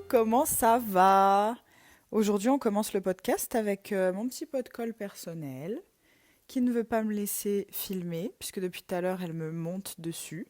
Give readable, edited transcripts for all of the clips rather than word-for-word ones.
comment ça va? Aujourd'hui, on commence le podcast avec mon petit pot de colle personnel qui ne veut pas me laisser filmer puisque depuis tout à l'heure, elle me monte dessus.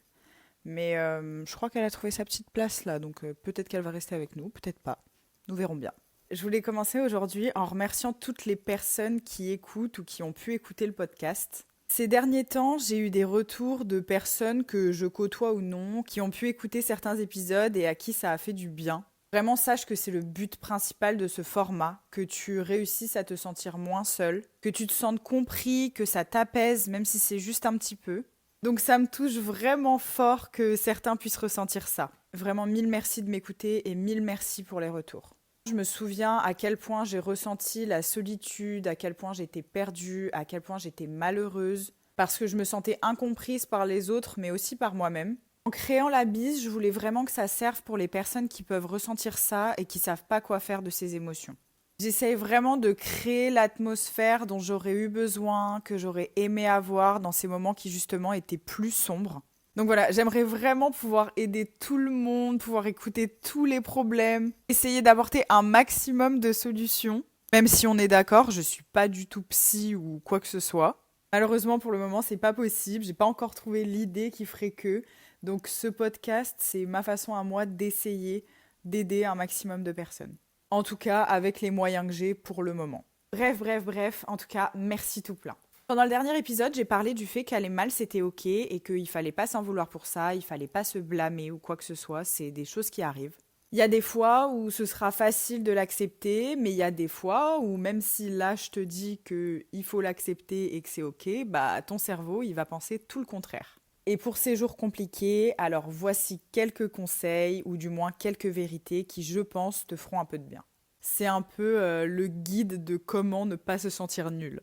Mais je crois qu'elle a trouvé sa petite place là, donc peut-être qu'elle va rester avec nous, peut-être pas. Nous verrons bien. Je voulais commencer aujourd'hui en remerciant toutes les personnes qui écoutent ou qui ont pu écouter le podcast. Ces derniers temps, j'ai eu des retours de personnes que je côtoie ou non, qui ont pu écouter certains épisodes et à qui ça a fait du bien. Vraiment, sache que c'est le but principal de ce format, que tu réussisses à te sentir moins seul, que tu te sentes compris, que ça t'apaise, même si c'est juste un petit peu. Donc ça me touche vraiment fort que certains puissent ressentir ça. Vraiment mille merci de m'écouter et mille merci pour les retours. Je me souviens à quel point j'ai ressenti la solitude, à quel point j'étais perdue, à quel point j'étais malheureuse, parce que je me sentais incomprise par les autres, mais aussi par moi-même. En créant la bise, je voulais vraiment que ça serve pour les personnes qui peuvent ressentir ça et qui savent pas quoi faire de ces émotions. J'essaye vraiment de créer l'atmosphère dont j'aurais eu besoin, que j'aurais aimé avoir dans ces moments qui justement étaient plus sombres. Donc voilà, j'aimerais vraiment pouvoir aider tout le monde, pouvoir écouter tous les problèmes, essayer d'apporter un maximum de solutions. Même si on est d'accord, je suis pas du tout psy ou quoi que ce soit. Malheureusement pour le moment, c'est pas possible, j'ai pas encore trouvé l'idée qui ferait que. Donc ce podcast, c'est ma façon à moi d'essayer d'aider un maximum de personnes. En tout cas, avec les moyens que j'ai pour le moment. Bref, en tout cas, merci tout plein. Pendant le dernier épisode, j'ai parlé du fait qu'aller mal, c'était ok et qu'il fallait pas s'en vouloir pour ça, il fallait pas se blâmer ou quoi que ce soit, c'est des choses qui arrivent. Il y a des fois où ce sera facile de l'accepter, mais il y a des fois où même si là je te dis qu'il faut l'accepter et que c'est ok, bah ton cerveau il va penser tout le contraire. Et pour ces jours compliqués, alors voici quelques conseils ou du moins quelques vérités qui je pense te feront un peu de bien. C'est un peu le guide de comment ne pas se sentir nul.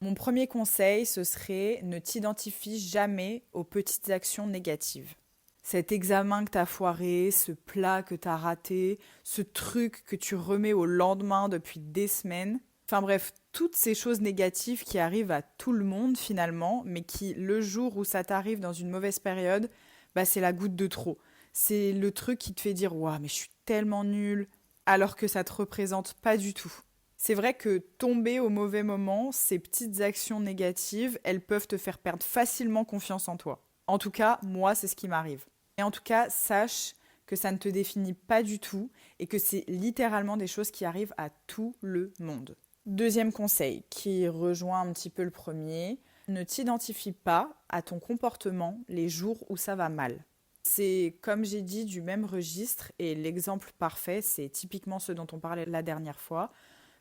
Mon premier conseil, ce serait ne t'identifie jamais aux petites actions négatives. Cet examen que t'as foiré, ce plat que t'as raté, ce truc que tu remets au lendemain depuis des semaines. Enfin bref, toutes ces choses négatives qui arrivent à tout le monde finalement, mais qui, le jour où ça t'arrive dans une mauvaise période, bah c'est la goutte de trop. C'est le truc qui te fait dire « Waouh, mais je suis tellement nulle », alors que ça te représente pas du tout. C'est vrai que tomber au mauvais moment, ces petites actions négatives, elles peuvent te faire perdre facilement confiance en toi. En tout cas, moi, c'est ce qui m'arrive. Et en tout cas, sache que ça ne te définit pas du tout et que c'est littéralement des choses qui arrivent à tout le monde. Deuxième conseil, qui rejoint un petit peu le premier, ne t'identifie pas à ton comportement les jours où ça va mal. C'est, comme j'ai dit, du même registre et l'exemple parfait, c'est typiquement ce dont on parlait la dernière fois.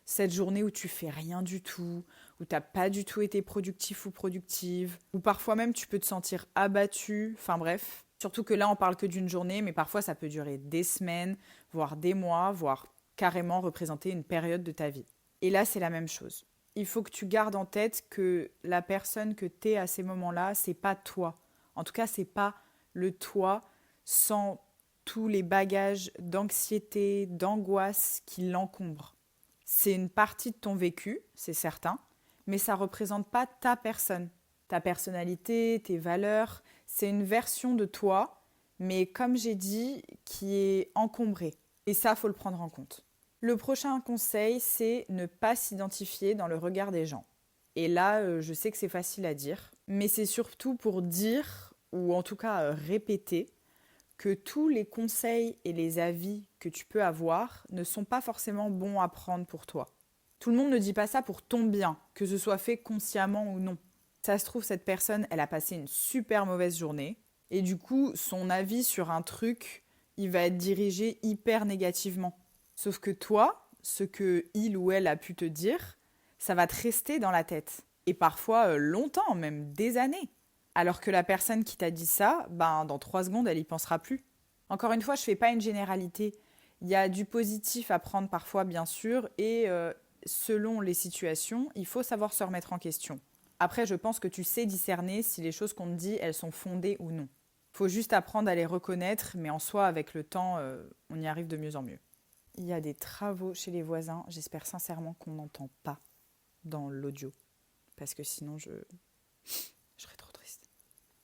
Cette journée où tu fais rien du tout, où t'as pas du tout été productif ou productive, où parfois même tu peux te sentir abattu, enfin bref. Surtout que là on parle que d'une journée, mais parfois ça peut durer des semaines, voire des mois, voire carrément représenter une période de ta vie. Et là c'est la même chose. Il faut que tu gardes en tête que la personne que t'es à ces moments-là, c'est pas toi. En tout cas, c'est pas le toi sans tous les bagages d'anxiété, d'angoisse qui l'encombrent. C'est une partie de ton vécu, c'est certain, mais ça ne représente pas ta personne, ta personnalité, tes valeurs. C'est une version de toi, mais comme j'ai dit, qui est encombrée. Et ça, faut le prendre en compte. Le prochain conseil, c'est ne pas s'identifier dans le regard des gens. Et là, je sais que c'est facile à dire, mais c'est surtout pour dire, ou en tout cas répéter, que tous les conseils et les avis que tu peux avoir ne sont pas forcément bons à prendre pour toi. Tout le monde ne dit pas ça pour ton bien, que ce soit fait consciemment ou non. Ça se trouve, cette personne, elle a passé une super mauvaise journée, et du coup, son avis sur un truc, il va être dirigé hyper négativement. Sauf que toi, ce que il ou elle a pu te dire, ça va te rester dans la tête. Et parfois longtemps, même des années. Alors que la personne qui t'a dit ça, ben, dans 3 secondes, elle y pensera plus. Encore une fois, je ne fais pas une généralité. Il y a du positif à prendre parfois, bien sûr, et selon les situations, il faut savoir se remettre en question. Après, je pense que tu sais discerner si les choses qu'on te dit, elles sont fondées ou non. Il faut juste apprendre à les reconnaître, mais en soi, avec le temps, on y arrive de mieux en mieux. Il y a des travaux chez les voisins. J'espère sincèrement qu'on n'entend pas dans l'audio, parce que sinon, je serais trop triste.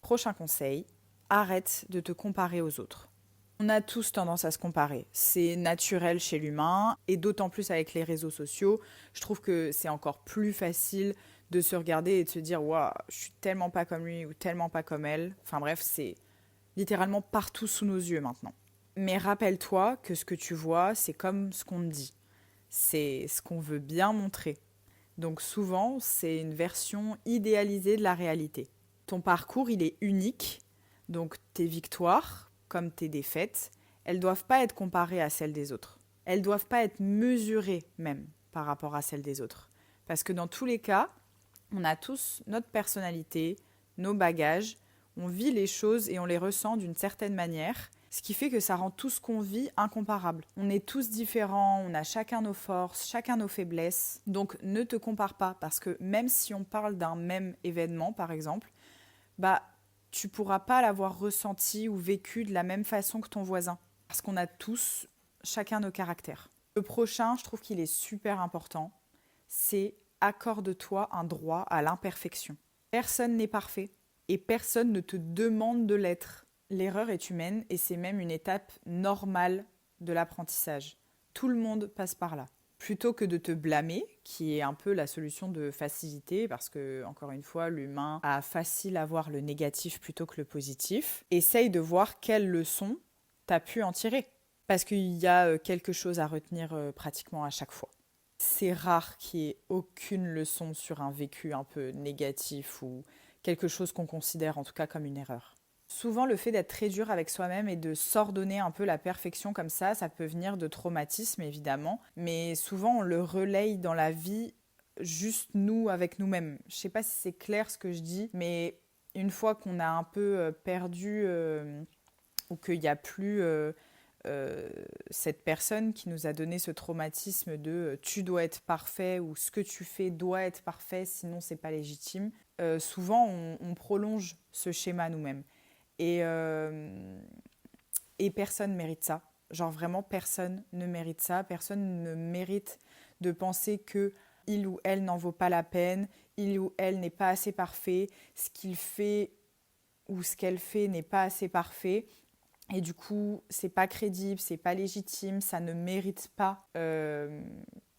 Prochain conseil, arrête de te comparer aux autres. On On a tous tendance à se comparer. C'est naturel chez l'humain et d'autant plus avec les réseaux sociaux. Je trouve que c'est encore plus facile de se regarder et de se dire waouh, je suis tellement pas comme lui ou tellement pas comme elle. Enfin bref, c'est littéralement partout sous nos yeux maintenant. Mais rappelle-toi que ce que tu vois, c'est comme ce qu'on te dit. C'est ce qu'on veut bien montrer. Donc souvent, c'est une version idéalisée de la réalité. Ton parcours, il est unique. Donc tes victoires, comme tes défaites, elles ne doivent pas être comparées à celles des autres. Elles ne doivent pas être mesurées même par rapport à celles des autres. Parce que dans tous les cas, on a tous notre personnalité, nos bagages, on vit les choses et on les ressent d'une certaine manière, ce qui fait que ça rend tout ce qu'on vit incomparable. On est tous différents, on a chacun nos forces, chacun nos faiblesses. Donc ne te compare pas, parce que même si on parle d'un même événement, par exemple, tu pourras pas l'avoir ressenti ou vécu de la même façon que ton voisin. Parce qu'on a tous chacun nos caractères. Le prochain, je trouve qu'il est super important, c'est accorde-toi un droit à l'imperfection. Personne n'est parfait et personne ne te demande de l'être. L'erreur est humaine et c'est même une étape normale de l'apprentissage. Tout le monde passe par là. Plutôt que de te blâmer, qui est un peu la solution de facilité, parce que, encore une fois, l'humain a facile à voir le négatif plutôt que le positif, essaye de voir quelle leçon t'as pu en tirer. Parce qu'il y a quelque chose à retenir pratiquement à chaque fois. C'est rare qu'il y ait aucune leçon sur un vécu un peu négatif ou quelque chose qu'on considère en tout cas comme une erreur. Souvent, le fait d'être très dur avec soi-même et de s'ordonner un peu la perfection comme ça peut venir de traumatisme évidemment, mais souvent on le relaye dans la vie juste nous avec nous-mêmes. Je sais pas si c'est clair ce que je dis, mais une fois qu'on a un peu perdu ou qu'il n'y a plus cette personne qui nous a donné ce traumatisme de tu dois être parfait ou ce que tu fais doit être parfait sinon c'est pas légitime, souvent on prolonge ce schéma nous-mêmes. Et personne ne mérite ça. Genre vraiment, personne ne mérite ça. Personne ne mérite de penser que il ou elle n'en vaut pas la peine, il ou elle n'est pas assez parfait, ce qu'il fait ou ce qu'elle fait n'est pas assez parfait. Et du coup, c'est pas crédible, c'est pas légitime, ça ne mérite pas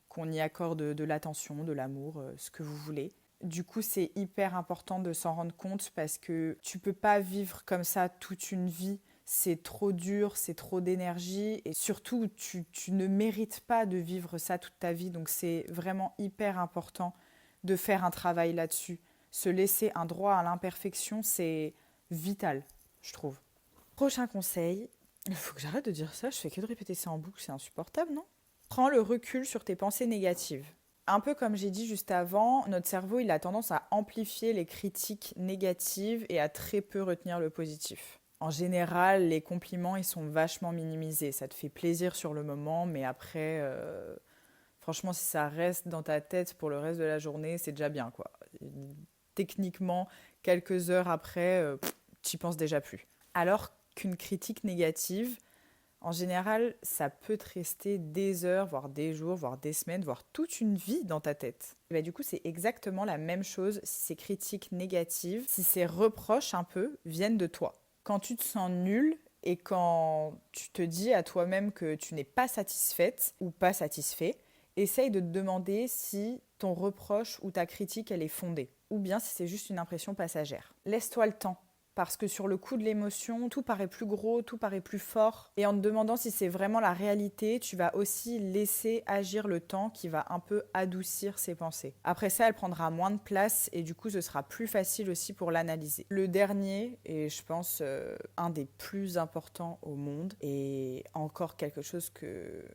qu'on y accorde de l'attention, de l'amour, ce que vous voulez. Du coup, c'est hyper important de s'en rendre compte parce que tu peux pas vivre comme ça toute une vie. C'est trop dur, c'est trop d'énergie et surtout, tu ne mérites pas de vivre ça toute ta vie. Donc, c'est vraiment hyper important de faire un travail là-dessus. Se laisser un droit à l'imperfection, c'est vital, je trouve. Prochain conseil, il faut que j'arrête de dire ça, je fais que de répéter ça en boucle, c'est insupportable, non? Prends le recul sur tes pensées négatives. Un peu comme j'ai dit juste avant, notre cerveau il a tendance à amplifier les critiques négatives et à très peu retenir le positif. En général, les compliments ils sont vachement minimisés. Ça te fait plaisir sur le moment, mais après, franchement, si ça reste dans ta tête pour le reste de la journée, c'est déjà bien, quoi. Techniquement, quelques heures après, t'y penses déjà plus. Alors qu'une critique négative, en général, ça peut te rester des heures, voire des jours, voire des semaines, voire toute une vie dans ta tête. Et du coup, c'est exactement la même chose si ces critiques négatives, si ces reproches un peu viennent de toi. Quand tu te sens nul et quand tu te dis à toi-même que tu n'es pas satisfaite ou pas satisfait, essaye de te demander si ton reproche ou ta critique, elle est fondée. Ou bien si c'est juste une impression passagère. Laisse-toi le temps. Parce que sur le coup de l'émotion, tout paraît plus gros, tout paraît plus fort. Et en te demandant si c'est vraiment la réalité, tu vas aussi laisser agir le temps qui va un peu adoucir ces pensées. Après ça, elle prendra moins de place et du coup, ce sera plus facile aussi pour l'analyser. Le dernier, et je pense un des plus importants au monde, et encore quelque chose que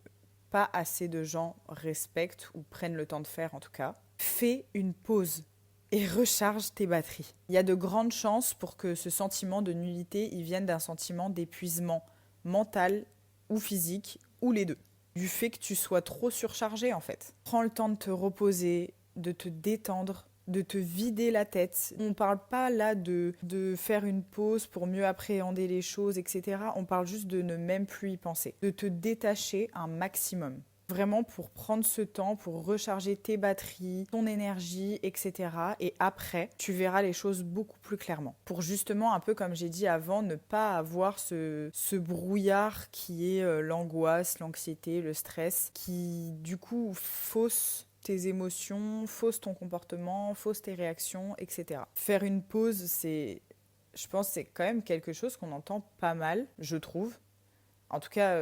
pas assez de gens respectent ou prennent le temps de faire en tout cas, fais une pause. Et recharge tes batteries. Il y a de grandes chances pour que ce sentiment de nullité il vienne d'un sentiment d'épuisement mental ou physique, ou les deux. Du fait que tu sois trop surchargé en fait. Prends le temps de te reposer, de te détendre, de te vider la tête. On ne parle pas là de faire une pause pour mieux appréhender les choses, etc. On parle juste de ne même plus y penser. De te détacher un maximum. Vraiment pour prendre ce temps, pour recharger tes batteries, ton énergie, etc. Et après, tu verras les choses beaucoup plus clairement. Pour justement, un peu comme j'ai dit avant, ne pas avoir ce brouillard qui est l'angoisse, l'anxiété, le stress, qui du coup fausse tes émotions, fausse ton comportement, fausse tes réactions, etc. Faire une pause, je pense que c'est quand même quelque chose qu'on entend pas mal, je trouve. En tout cas,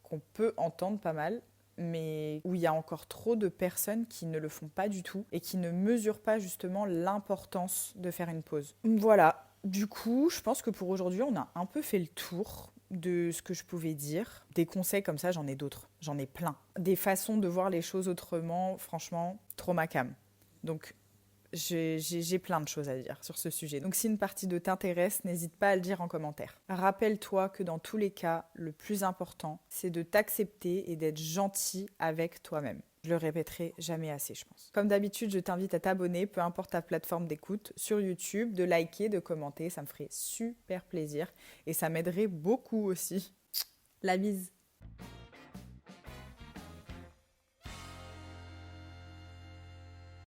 qu'on peut entendre pas mal, mais où il y a encore trop de personnes qui ne le font pas du tout et qui ne mesurent pas justement l'importance de faire une pause. Voilà, du coup, je pense que pour aujourd'hui, on a un peu fait le tour de ce que je pouvais dire. Des conseils comme ça, j'en ai d'autres, j'en ai plein. Des façons de voir les choses autrement, franchement, trop ma came. Donc, j'ai plein de choses à dire sur ce sujet. Donc si une partie de t'intéresse, n'hésite pas à le dire en commentaire. Rappelle-toi que dans tous les cas, le plus important, c'est de t'accepter et d'être gentil avec toi-même. Je le répéterai jamais assez, je pense. Comme d'habitude, je t'invite à t'abonner, peu importe ta plateforme d'écoute, sur YouTube, de liker, de commenter, ça me ferait super plaisir et ça m'aiderait beaucoup aussi. La bise.